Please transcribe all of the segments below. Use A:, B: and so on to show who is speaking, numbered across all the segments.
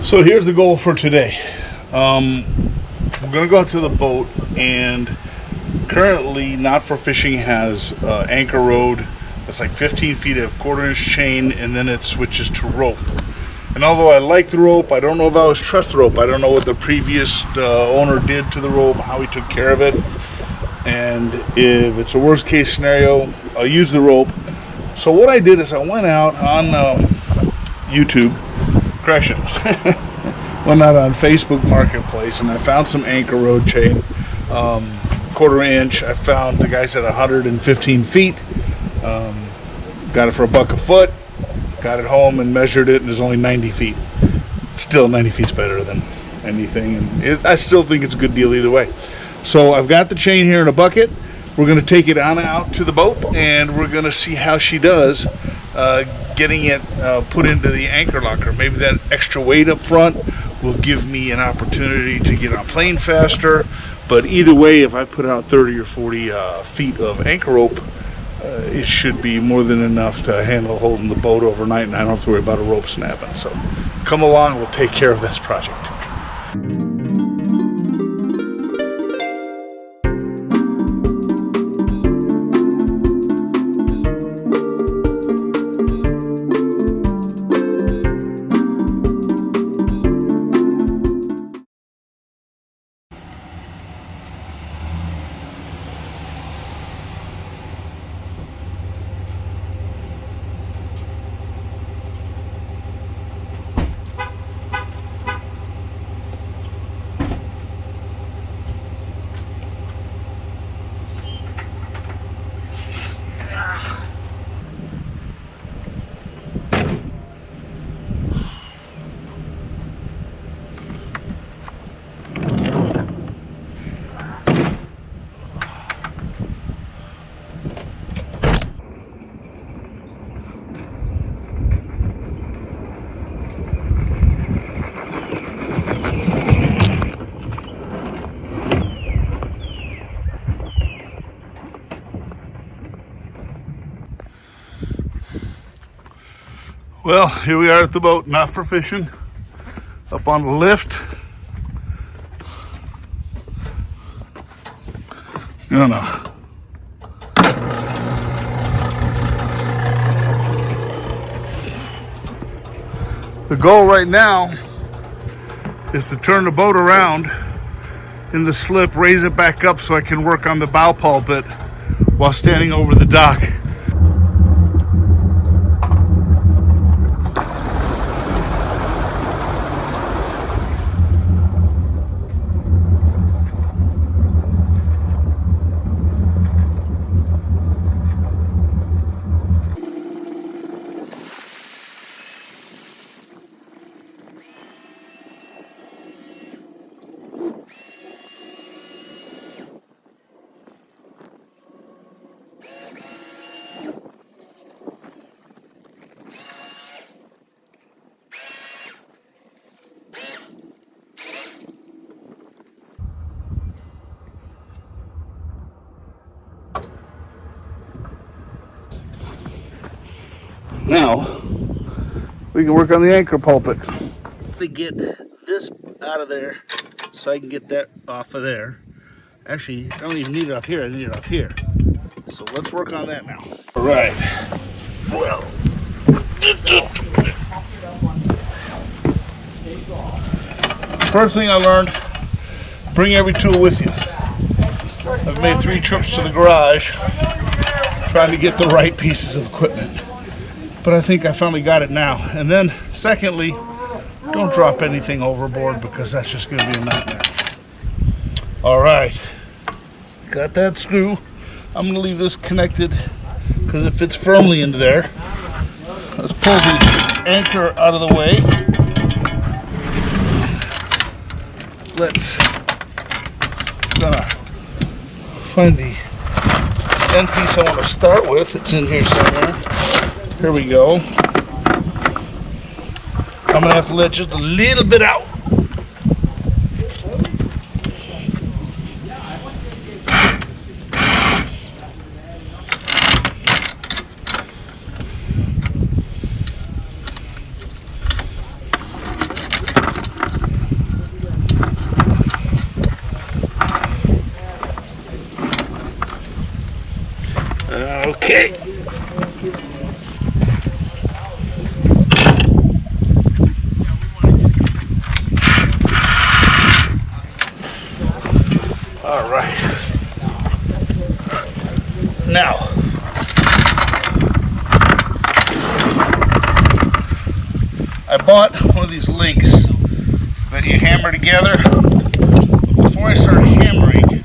A: So here's the goal for today. We're gonna go out to the boat, and currently Not For Fishing has anchor rode that's like 15 feet of 1/4 inch chain, and then it switches to rope. And although I like the rope, I don't know if I always trust the rope. I don't know what the previous owner did to the rope, how he took care of it, and if it's a worst case scenario, I'll use the rope. So what I did is I went out on YouTube, correction, went out on Facebook Marketplace, and I found some anchor rode chain, 1/4 inch. I found the guy said 115 feet. Got it for $1 a foot. Got it home and measured it, and it's only 90 feet. Still, 90 feet's better than anything, and I still think it's a good deal either way. So I've got the chain here in a bucket. We're going to take it on out to the boat, and we're going to see how she does getting it put into the anchor locker. Maybe that extra weight up front will give me an opportunity to get on plane faster. But either way, if I put out 30 or 40 feet of anchor rope, it should be more than enough to handle holding the boat overnight, and I don't have to worry about a rope snapping. So come along, we'll take care of this project. Well, here we are at the boat, Not For Fishing, up on the lift. I don't know. The goal right now is to turn the boat around in the slip, raise it back up so I can work on the bow pulpit while standing over the dock. Now, we can work on the anchor pulpit. To get this out of there so I can get that off of there. Actually, I don't even need it up here, I need it up here. So let's work on that now. All right. Well, first thing I learned, bring every tool with you. I've made 3 trips to the garage trying to get the right pieces of equipment. But I think I finally got it now. And then, secondly, don't drop anything overboard because that's just going to be a nightmare. All right, got that screw. I'm going to leave this connected because it fits firmly into there. Let's pull the anchor out of the way. Let's find the end piece I want to start with. It's in here somewhere. Here we go. I'm going to have to let just a little bit out. Okay. All right. Now, I bought one of these links that you hammer together. But before I start hammering,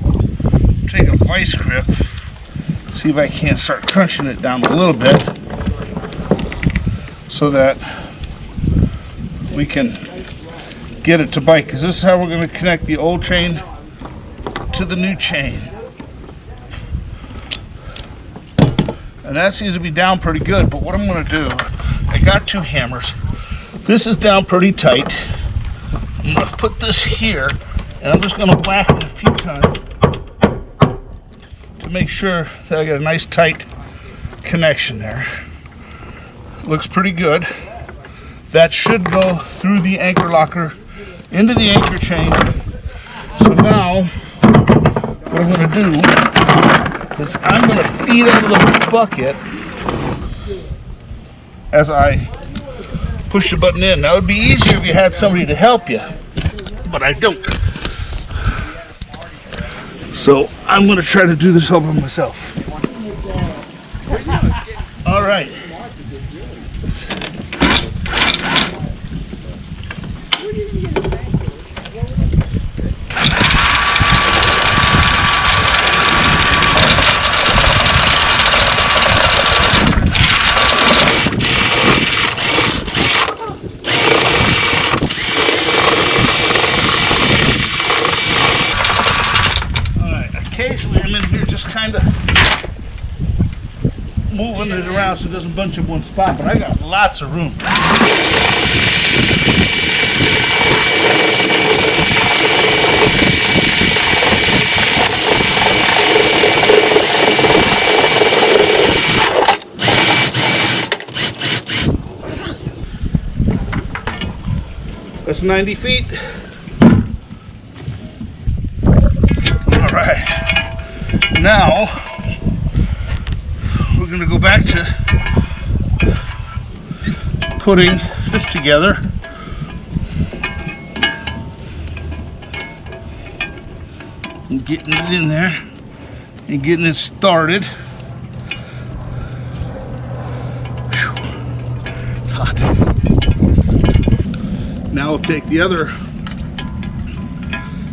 A: take a vice grip, see if I can't start crunching it down a little bit so that we can get it to bite, because this is how we're going to connect the old chain to the new chain. And that seems to be down pretty good, but what I'm going to do, I got two hammers. This is down pretty tight. I'm going to put this here, and I'm just going to whack it a few times to make sure that I get a nice tight connection there. Looks pretty good. That should go through the anchor locker into the anchor chain. So now, what I'm going to do is I'm going to feed out of the bucket as I push the button in. That would be easier if you had somebody to help you, but I don't. So I'm going to try to do this all by myself. All right. Occasionally I'm in here just kind of moving it around so it doesn't bunch in one spot, but I got lots of room. That's 90 feet. All right. Now, we're going to go back to putting this together. And getting it in there and getting it started. Whew. It's hot. Now we'll take the other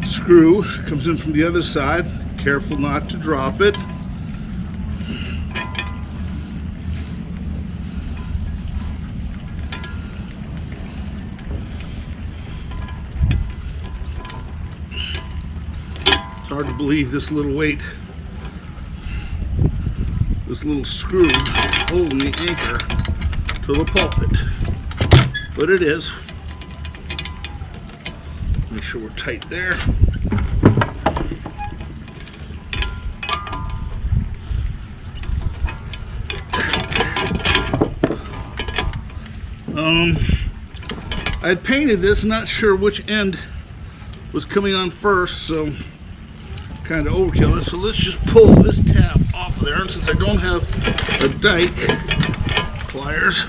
A: screw, comes in from the other side. Careful not to drop it. It's hard to believe this little weight, this little screw holding the anchor to the pulpit, but it is. Make sure we're tight there. I had painted this, not sure which end was coming on first, so kind of overkill it. So let's just pull this tab off of there, and since I don't have a dike pliers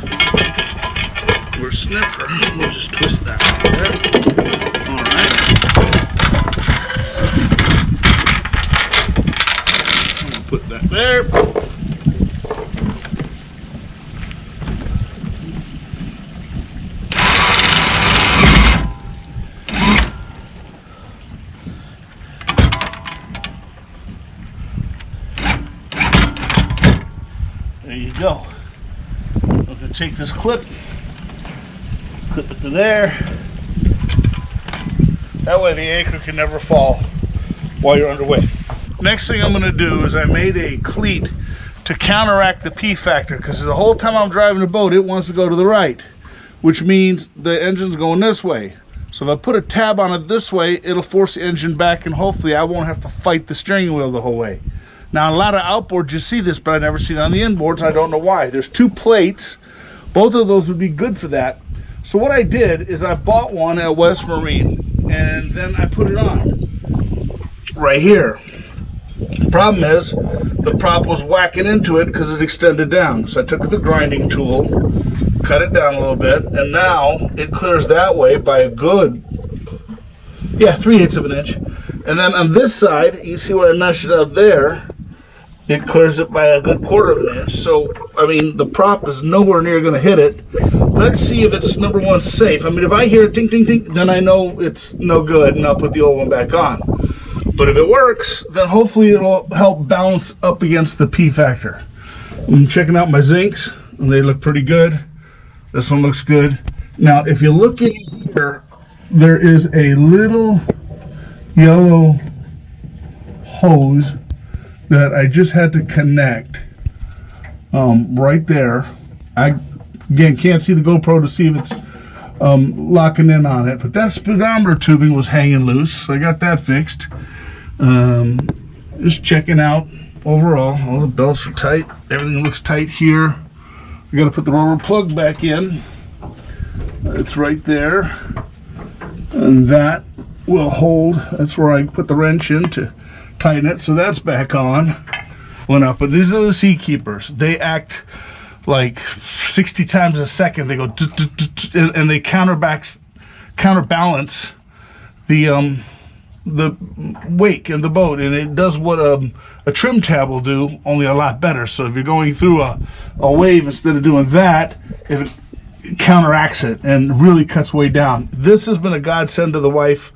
A: or snipper, we'll just twist that off there. All right. I'm gonna put that there. There you go. I'm going to take this clip it to there. That way the anchor can never fall while you're underway. Next thing I'm going to do is I made a cleat to counteract the P factor, because the whole time I'm driving the boat it wants to go to the right, which means the engine's going this way. So if I put a tab on it this way, it'll force the engine back, and hopefully I won't have to fight the steering wheel the whole way. Now, a lot of outboards you see this, but I never seen it on the inboards. I don't know why. There's two plates. Both of those would be good for that. So what I did is I bought one at West Marine, and then I put it on right here. Problem is, the prop was whacking into it because it extended down. So I took the grinding tool, cut it down a little bit, and now it clears that way by a good, 3/8 of an inch. And then on this side, you see where I meshed it out there, it clears it by a good 1/4 of an inch. So, I mean, the prop is nowhere near going to hit it. Let's see if it's, number one, safe. I mean, if I hear it ting, ting, ting, then I know it's no good, and I'll put the old one back on. But if it works, then hopefully it'll help balance up against the P factor. I'm checking out my zincs, and they look pretty good. This one looks good. Now, if you look in here, there is a little yellow hose that I just had to connect right there. I, again, can't see the GoPro to see if it's locking in on it, but that speedometer tubing was hanging loose, so I got that fixed. Just checking out overall, all the belts are tight, everything looks tight here. I got to put the rubber plug back in. It's right there, and that will hold. That's where I put the wrench in to tighten it, so that's back on. Well enough, but these are the sea keepers. They act like 60 times a second. They go and they counterbalance the wake in the boat, and it does what a trim tab will do, only a lot better. So if you're going through a wave, instead of doing that, it counteracts it and really cuts way down. This has been a godsend to the wife.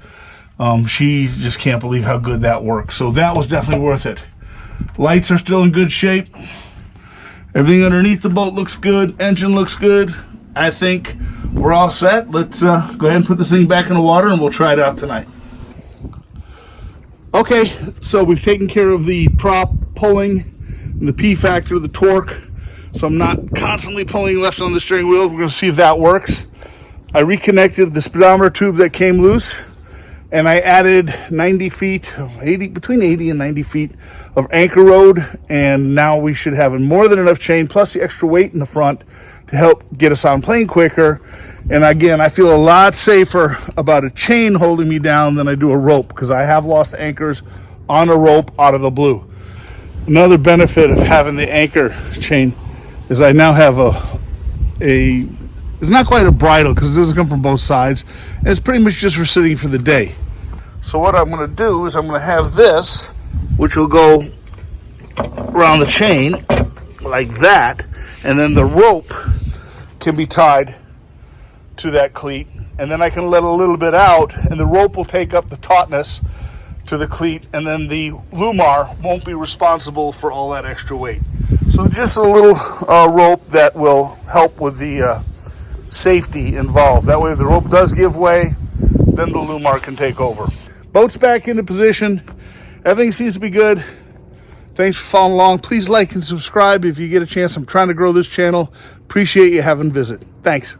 A: She just can't believe how good that works. So that was definitely worth it. Lights are still in good shape. Everything underneath the boat looks good. Engine looks good. I think we're all set. Let's go ahead and put this thing back in the water, and we'll try it out tonight. Okay, so we've taken care of the prop pulling, and the P factor, the torque, so I'm not constantly pulling left on the steering wheel. We're going to see if that works. I reconnected the speedometer tube that came loose, and I added 90 feet, between 80 and 90 feet of anchor rod, and now we should have more than enough chain, plus the extra weight in the front to help get us on plane quicker. And again, I feel a lot safer about a chain holding me down than I do a rope, because I have lost anchors on a rope out of the blue. Another benefit of having the anchor chain is I now have it's not quite a bridle because it doesn't come from both sides, and it's pretty much just for sitting for the day. So what I'm going to do is I'm going to have this, which will go around the chain like that, and then the rope can be tied to that cleat, and then I can let a little bit out, and the rope will take up the tautness to the cleat, and then the Lumar won't be responsible for all that extra weight. So just a little rope that will help with the safety involved. That way if the rope does give way, then the Lumar can take over. Boat's back into position. Everything seems to be good. Thanks for following along. Please like and subscribe if you get a chance. I'm trying to grow this channel. Appreciate you having a visit. Thanks.